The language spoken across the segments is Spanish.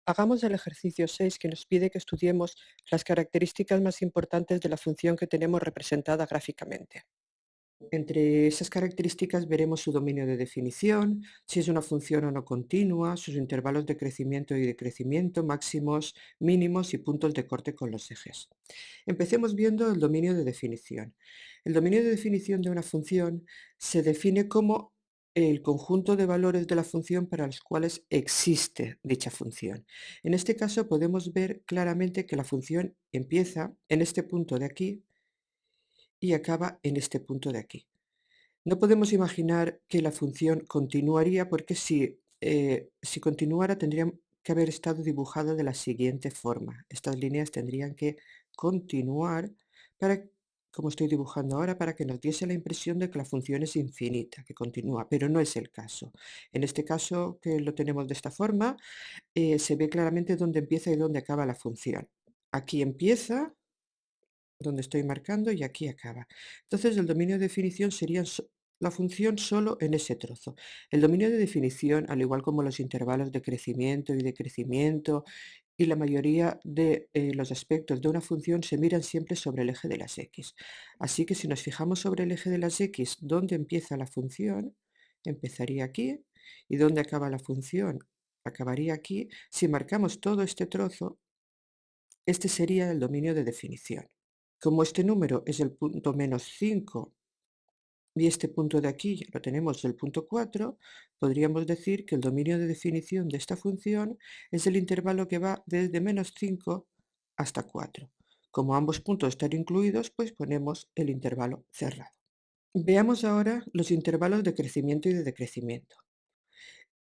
Hagamos el ejercicio 6 que nos pide que estudiemos las características más importantes de la función que tenemos representada gráficamente. Entre esas características veremos su dominio de definición, si es una función o no continua, sus intervalos de crecimiento y decrecimiento, máximos, mínimos y puntos de corte con los ejes. Empecemos viendo el dominio de definición. El dominio de definición de una función se define como el conjunto de valores de la función para los cuales existe dicha función. En este caso podemos ver claramente que la función empieza en este punto de aquí y acaba en este punto de aquí. No podemos imaginar que la función continuaría porque si continuara tendría que haber estado dibujada de la siguiente forma. Estas líneas tendrían que continuar para, como estoy dibujando ahora, para que nos diese la impresión de que la función es infinita, que continúa, pero no es el caso. En este caso, que lo tenemos de esta forma, se ve claramente dónde empieza y dónde acaba la función. Aquí empieza, donde estoy marcando, y aquí acaba. Entonces el dominio de definición sería la función solo en ese trozo. El dominio de definición, al igual como los intervalos de crecimiento y decrecimiento y la mayoría de los aspectos de una función, se miran siempre sobre el eje de las x. Así que si nos fijamos sobre el eje de las x, donde empieza la función, empezaría aquí, y donde acaba la función, acabaría aquí. Si marcamos todo este trozo, este sería el dominio de definición. Como este número es el punto -5 y este punto de aquí lo tenemos el punto 4, podríamos decir que el dominio de definición de esta función es el intervalo que va desde -5 hasta 4. Como ambos puntos están incluidos, pues ponemos el intervalo cerrado. Veamos ahora los intervalos de crecimiento y de decrecimiento.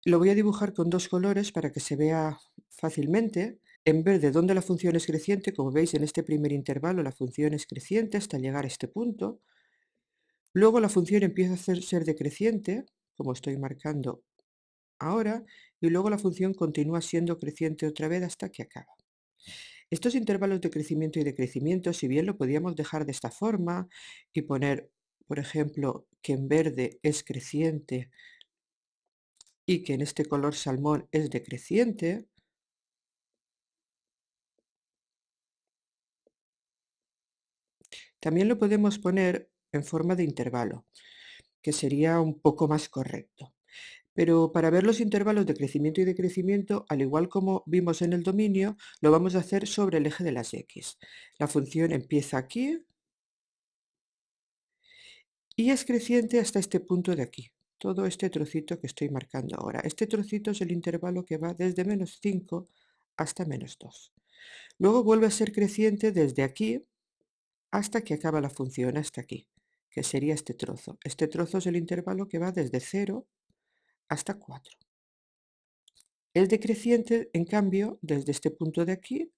Lo voy a dibujar con dos colores para que se vea fácilmente. En verde, donde la función es creciente, como veis en este primer intervalo la función es creciente hasta llegar a este punto. Luego la función empieza a ser decreciente, como estoy marcando ahora, y luego la función continúa siendo creciente otra vez hasta que acaba. Estos intervalos de crecimiento y decrecimiento, si bien lo podíamos dejar de esta forma y poner, por ejemplo, que en verde es creciente y que en este color salmón es decreciente, también lo podemos poner en forma de intervalo, que sería un poco más correcto. Pero para ver los intervalos de crecimiento y decrecimiento, al igual como vimos en el dominio, lo vamos a hacer sobre el eje de las x. La función empieza aquí y es creciente hasta este punto de aquí, todo este trocito que estoy marcando ahora. Este trocito es el intervalo que va desde -5 hasta -2. Luego vuelve a ser creciente desde aquí hasta que acaba la función, hasta aquí, que sería este trozo. Este trozo es el intervalo que va desde 0 hasta 4. Es decreciente, en cambio, desde este punto de aquí,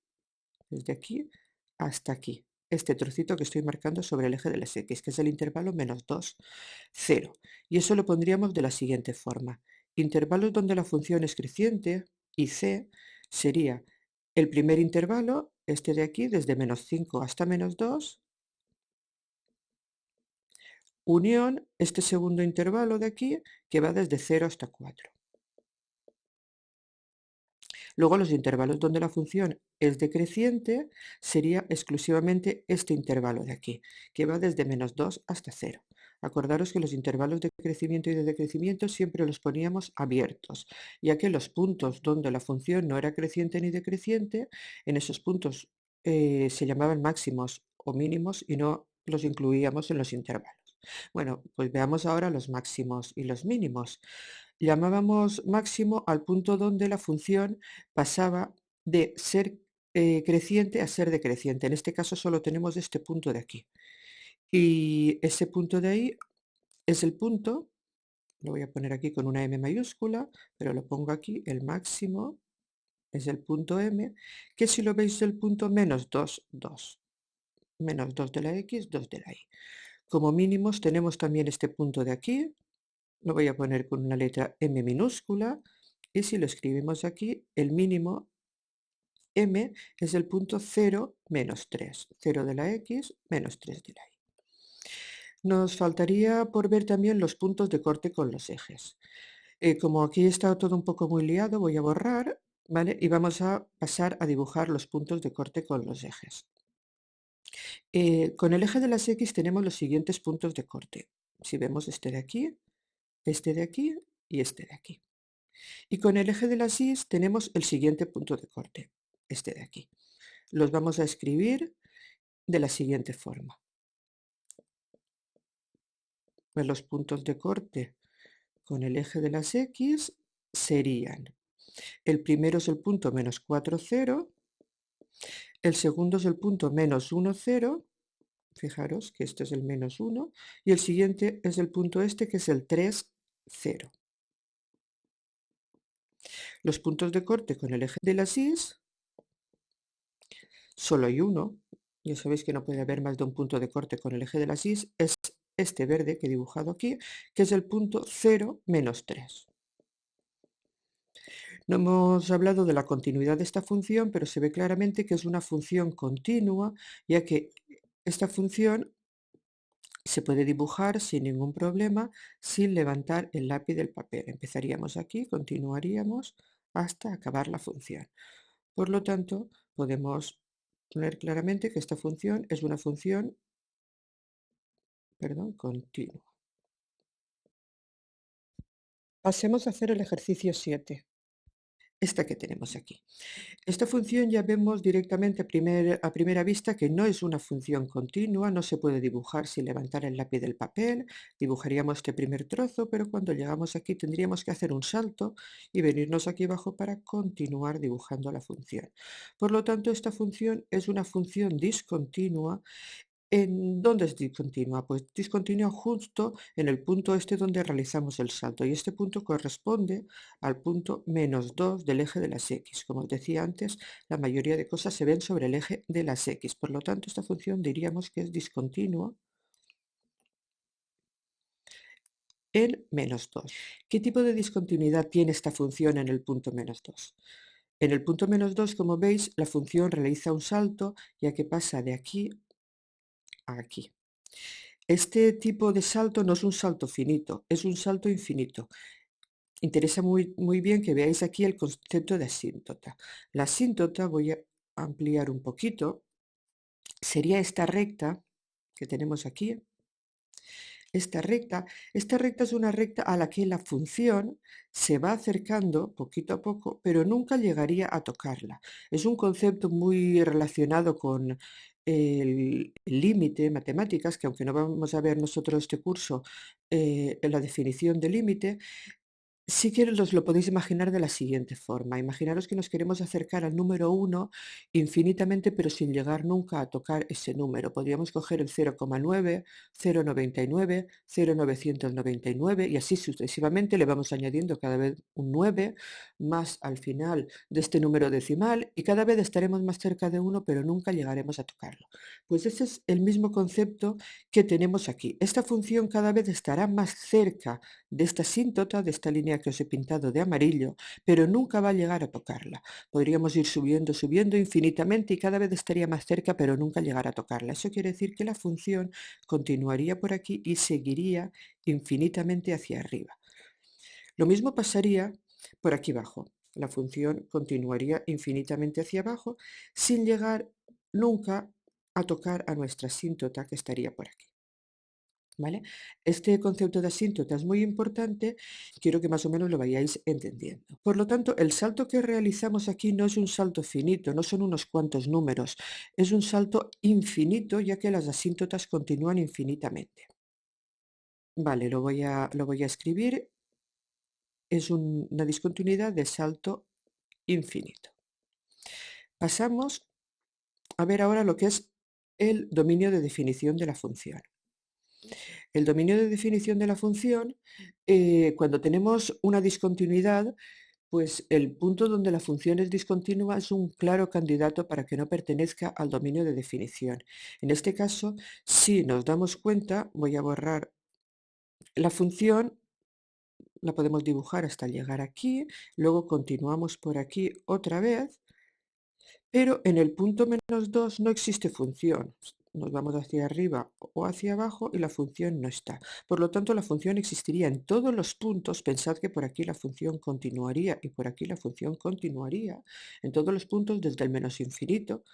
desde aquí hasta aquí. Este trocito que estoy marcando sobre el eje de las x, que es el intervalo -2, 0. Y eso lo pondríamos de la siguiente forma. Intervalos donde la función es creciente, y c sería el primer intervalo, este de aquí, desde -5 hasta -2, unión este segundo intervalo de aquí, que va desde 0 hasta 4. Luego los intervalos donde la función es decreciente sería exclusivamente este intervalo de aquí, que va desde -2 hasta 0. Acordaros que los intervalos de crecimiento y de decrecimiento siempre los poníamos abiertos, ya que los puntos donde la función no era creciente ni decreciente, en esos puntos se llamaban máximos o mínimos y no los incluíamos en los intervalos. Bueno, pues veamos ahora los máximos y los mínimos. Llamábamos máximo al punto donde la función pasaba de ser creciente a ser decreciente. En este caso solo tenemos este punto de aquí. Y ese punto de ahí es el punto, lo voy a poner aquí con una M mayúscula, pero lo pongo aquí, el máximo es el punto M, que si lo veis es el punto -2, 2. -2 de la X, 2 de la Y. Como mínimos tenemos también este punto de aquí, lo voy a poner con una letra M minúscula, y si lo escribimos aquí, el mínimo M es el punto 0, -3. 0 de la X, -3 de la Y. Nos faltaría por ver también los puntos de corte con los ejes. Como aquí está todo un poco muy liado, voy a borrar ¿vale? Y vamos a pasar a dibujar los puntos de corte con los ejes. Con el eje de las X tenemos los siguientes puntos de corte. Si vemos este de aquí y este de aquí. Y con el eje de las Y tenemos el siguiente punto de corte, este de aquí. Los vamos a escribir de la siguiente forma. Pues los puntos de corte con el eje de las X serían: el primero es el punto menos 4, 0, el segundo es el punto menos 1, 0, fijaros que este es el menos 1, y el siguiente es el punto este, que es el 3, 0. Los puntos de corte con el eje de las Y, solo hay uno. Ya sabéis que no puede haber más de un punto de corte con el eje de las Y, es este verde que he dibujado aquí, que es el punto 0, menos 3. No hemos hablado de la continuidad de esta función, pero se ve claramente que es una función continua, ya que esta función se puede dibujar sin ningún problema, sin levantar el lápiz del papel. Empezaríamos aquí, continuaríamos hasta acabar la función. Por lo tanto, podemos poner claramente que esta función es una función, continua. Pasemos a hacer el ejercicio 7. Esta que tenemos aquí. Esta función ya vemos directamente a primera vista que no es una función continua, no se puede dibujar sin levantar el lápiz del papel. Dibujaríamos este primer trozo, pero cuando llegamos aquí tendríamos que hacer un salto y venirnos aquí abajo para continuar dibujando la función. Por lo tanto, esta función es una función discontinua. ¿En dónde es discontinua? Pues discontinua justo en el punto este donde realizamos el salto, y este punto corresponde al punto menos 2 del eje de las X. Como os decía antes, la mayoría de cosas se ven sobre el eje de las X. Por lo tanto, esta función diríamos que es discontinua en menos 2. ¿Qué tipo de discontinuidad tiene esta función en el punto menos 2? En el punto menos 2, como veis, la función realiza un salto, ya que pasa de aquí a aquí. Este tipo de salto no es un salto finito, es un salto infinito. Interesa muy bien que veáis aquí el concepto de asíntota. La asíntota, voy a ampliar un poquito, sería esta recta que tenemos aquí. Esta recta es una recta a la que la función se va acercando poquito a poco, pero nunca llegaría a tocarla. Es un concepto muy relacionado con el límite, matemáticas, que aunque no vamos a ver nosotros este curso en la definición de límite, sí que os lo podéis imaginar de la siguiente forma. Imaginaros que nos queremos acercar al número 1 infinitamente, pero sin llegar nunca a tocar ese número. Podríamos coger el 0,9, 0,99, 0,999 y así sucesivamente. Le vamos añadiendo cada vez un 9 más al final de este número decimal, y cada vez estaremos más cerca de 1, pero nunca llegaremos a tocarlo. Pues ese es el mismo concepto que tenemos aquí. Esta función cada vez estará más cerca de esta asíntota, de esta línea que os he pintado de amarillo, pero nunca va a llegar a tocarla. Podríamos ir subiendo, subiendo infinitamente y cada vez estaría más cerca, pero nunca llegar a tocarla. Eso quiere decir que la función continuaría por aquí y seguiría infinitamente hacia arriba. Lo mismo pasaría por aquí abajo. La función continuaría infinitamente hacia abajo sin llegar nunca a tocar a nuestra asíntota, que estaría por aquí. ¿Vale? Este concepto de asíntota es muy importante, quiero que más o menos lo vayáis entendiendo. Por lo tanto, el salto que realizamos aquí no es un salto finito, no son unos cuantos números, es un salto infinito, ya que las asíntotas continúan infinitamente. Vale, lo voy a escribir, es una discontinuidad de salto infinito. Pasamos a ver ahora lo que es el dominio de definición de la función. El dominio de definición de la función, cuando tenemos una discontinuidad, pues el punto donde la función es discontinua es un claro candidato para que no pertenezca al dominio de definición. En este caso, si nos damos cuenta, voy a borrar la función, la podemos dibujar hasta llegar aquí, luego continuamos por aquí otra vez, pero en el punto menos 2 no existe función. nos vamos hacia arriba o hacia abajo y la función no está. Por lo tanto, la función existiría en todos los puntos. Pensad que por aquí la función continuaría y por aquí la función continuaría en todos los puntos desde el menos infinito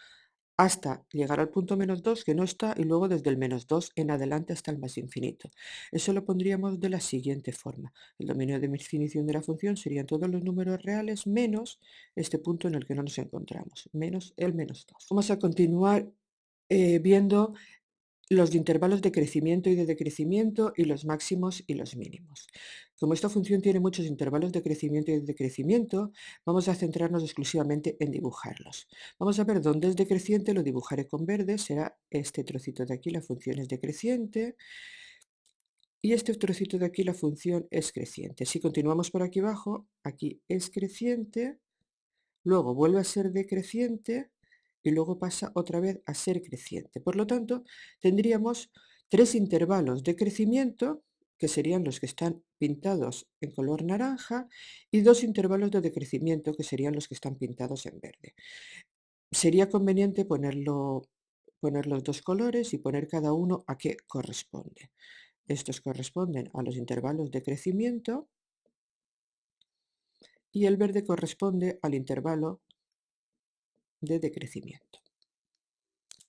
hasta llegar al punto menos 2 que no está y luego desde el menos 2 en adelante hasta el más infinito. Eso lo pondríamos de la siguiente forma. El dominio de definición de la función serían todos los números reales menos este punto en el que no nos encontramos, menos el menos 2. Vamos a continuar viendo los intervalos de crecimiento y de decrecimiento y los máximos y los mínimos. Como esta función tiene muchos intervalos de crecimiento y de decrecimiento, vamos a centrarnos exclusivamente en dibujarlos. Vamos a ver dónde es decreciente, lo dibujaré con verde, será este trocito de aquí, la función es decreciente, y este trocito de aquí, la función es creciente. Si continuamos por aquí abajo, aquí es creciente, luego vuelve a ser decreciente y luego pasa otra vez a ser creciente. Por lo tanto, tendríamos 3 intervalos de crecimiento, que serían los que están pintados en color naranja, y 2 intervalos de decrecimiento, que serían los que están pintados en verde. Sería conveniente poner los dos colores y poner cada uno a qué corresponde. Estos corresponden a los intervalos de crecimiento y el verde corresponde al intervalo de decrecimiento.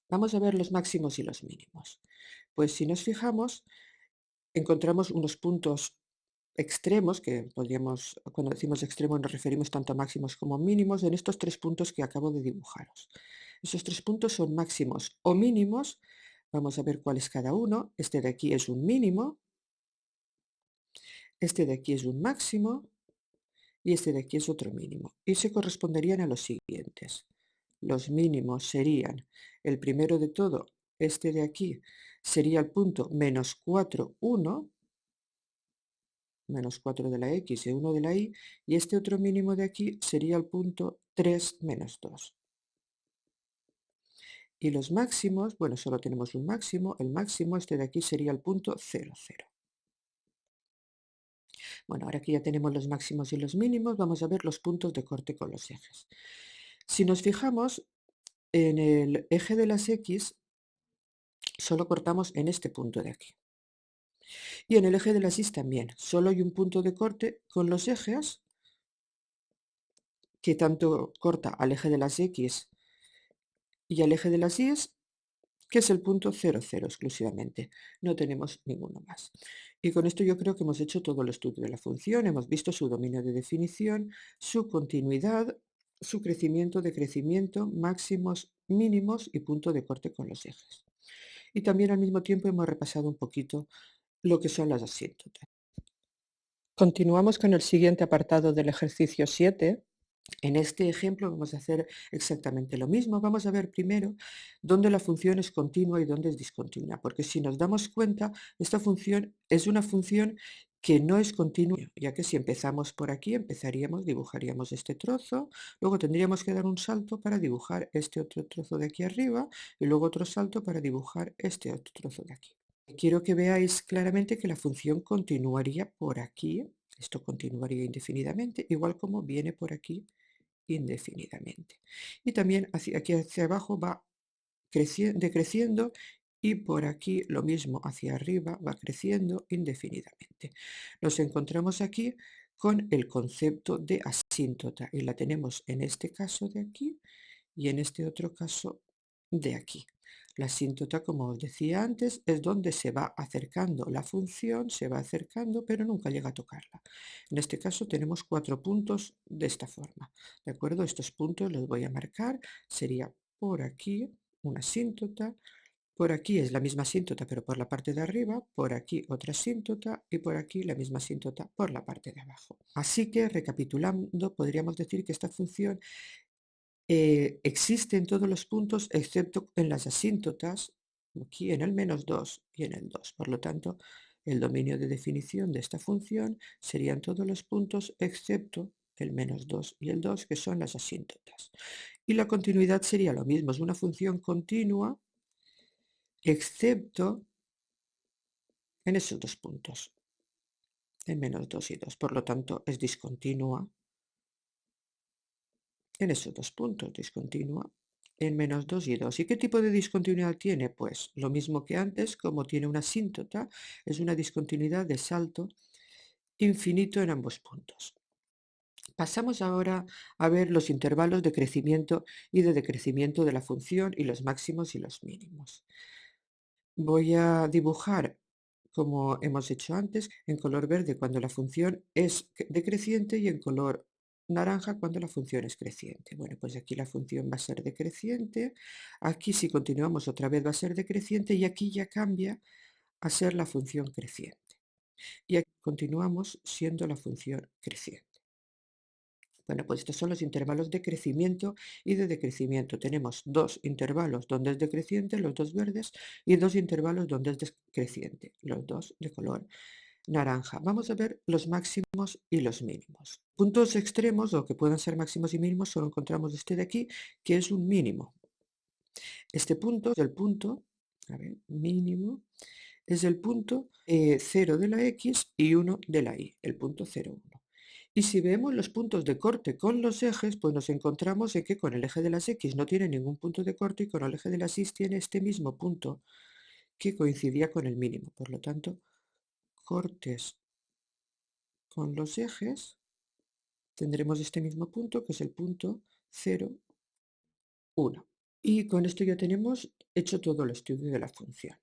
Vamos a ver los máximos y los mínimos. Pues si nos fijamos, encontramos unos puntos extremos, que podríamos, cuando decimos extremos nos referimos tanto a máximos como mínimos, en estos 3 puntos que acabo de dibujaros. Esos 3 puntos son máximos o mínimos. Vamos a ver cuál es cada uno. Este de aquí es un mínimo, este de aquí es un máximo y este de aquí es otro mínimo. Y se corresponderían a los siguientes. Los mínimos serían, el primero de todo, este de aquí, sería el punto menos 4, 1, menos 4 de la x y 1 de la y, y este otro mínimo de aquí sería el punto 3, menos 2. Y los máximos, bueno, solo tenemos un máximo, el máximo este de aquí sería el punto 0, 0. Bueno, ahora que ya tenemos los máximos y los mínimos, vamos a ver los puntos de corte con los ejes. Si nos fijamos, en el eje de las x solo cortamos en este punto de aquí. Y en el eje de las y también. Solo hay un punto de corte con los ejes que tanto corta al eje de las x y al eje de las y, que es el punto 0, 0 exclusivamente. No tenemos ninguno más. Y con esto yo creo que hemos hecho todo el estudio de la función, hemos visto su dominio de definición, su continuidad, su crecimiento, decrecimiento, máximos, mínimos y punto de corte con los ejes. Y también al mismo tiempo hemos repasado un poquito lo que son las asíntotas. Continuamos con el siguiente apartado del ejercicio 7. En este ejemplo vamos a hacer exactamente lo mismo. Vamos a ver primero dónde la función es continua y dónde es discontinua, porque si nos damos cuenta, esta función es una función que no es continua, ya que si empezamos por aquí, dibujaríamos este trozo, luego tendríamos que dar un salto para dibujar este otro trozo de aquí arriba y luego otro salto para dibujar este otro trozo de aquí. Quiero que veáis claramente que la función continuaría por aquí, esto continuaría indefinidamente, igual como viene por aquí indefinidamente. Y también aquí hacia abajo va decreciendo y por aquí lo mismo, hacia arriba va creciendo indefinidamente. Nos encontramos aquí con el concepto de asíntota y la tenemos en este caso de aquí y en este otro caso de aquí. La asíntota, como os decía antes, es donde se va acercando la función, se va acercando, pero nunca llega a tocarla. En este caso tenemos 4 puntos de esta forma. ¿De acuerdo? Estos puntos los voy a marcar. Sería por aquí una asíntota, por aquí es la misma asíntota pero por la parte de arriba, por aquí otra asíntota y por aquí la misma asíntota por la parte de abajo. Así que, recapitulando, podríamos decir que esta función existe en todos los puntos excepto en las asíntotas, aquí en el menos 2 y en el 2. Por lo tanto, el dominio de definición de esta función serían todos los puntos excepto el menos 2 y el 2, que son las asíntotas. Y la continuidad sería lo mismo, es una función continua excepto en esos dos puntos, en menos 2 y 2. Por lo tanto, es discontinua en esos dos puntos, discontinua en menos 2 y 2. ¿Y qué tipo de discontinuidad tiene? Pues lo mismo que antes, como tiene una asíntota, es una discontinuidad de salto infinito en ambos puntos. Pasamos ahora a ver los intervalos de crecimiento y de decrecimiento de la función y los máximos y los mínimos. Voy a dibujar, como hemos hecho antes, en color verde cuando la función es decreciente y en color naranja cuando la función es creciente. Bueno, pues aquí la función va a ser decreciente, aquí si continuamos otra vez va a ser decreciente y aquí ya cambia a ser la función creciente. Y aquí continuamos siendo la función creciente. Bueno, pues estos son los intervalos de crecimiento y de decrecimiento. Tenemos dos intervalos donde es decreciente, los dos verdes, y dos intervalos donde es decreciente, los dos de color naranja. Vamos a ver los máximos y los mínimos. Puntos extremos, o que pueden ser máximos y mínimos, solo encontramos este de aquí, que es un mínimo. Este punto es el punto, a ver, mínimo, es el punto 0 de la x y 1 de la y, el punto 0, 1. Y si vemos los puntos de corte con los ejes, pues nos encontramos en que con el eje de las x no tiene ningún punto de corte y con el eje de las y tiene este mismo punto que coincidía con el mínimo. Por lo tanto, cortes con los ejes, tendremos este mismo punto que es el punto 0, 1. Y con esto ya tenemos hecho todo el estudio de la función.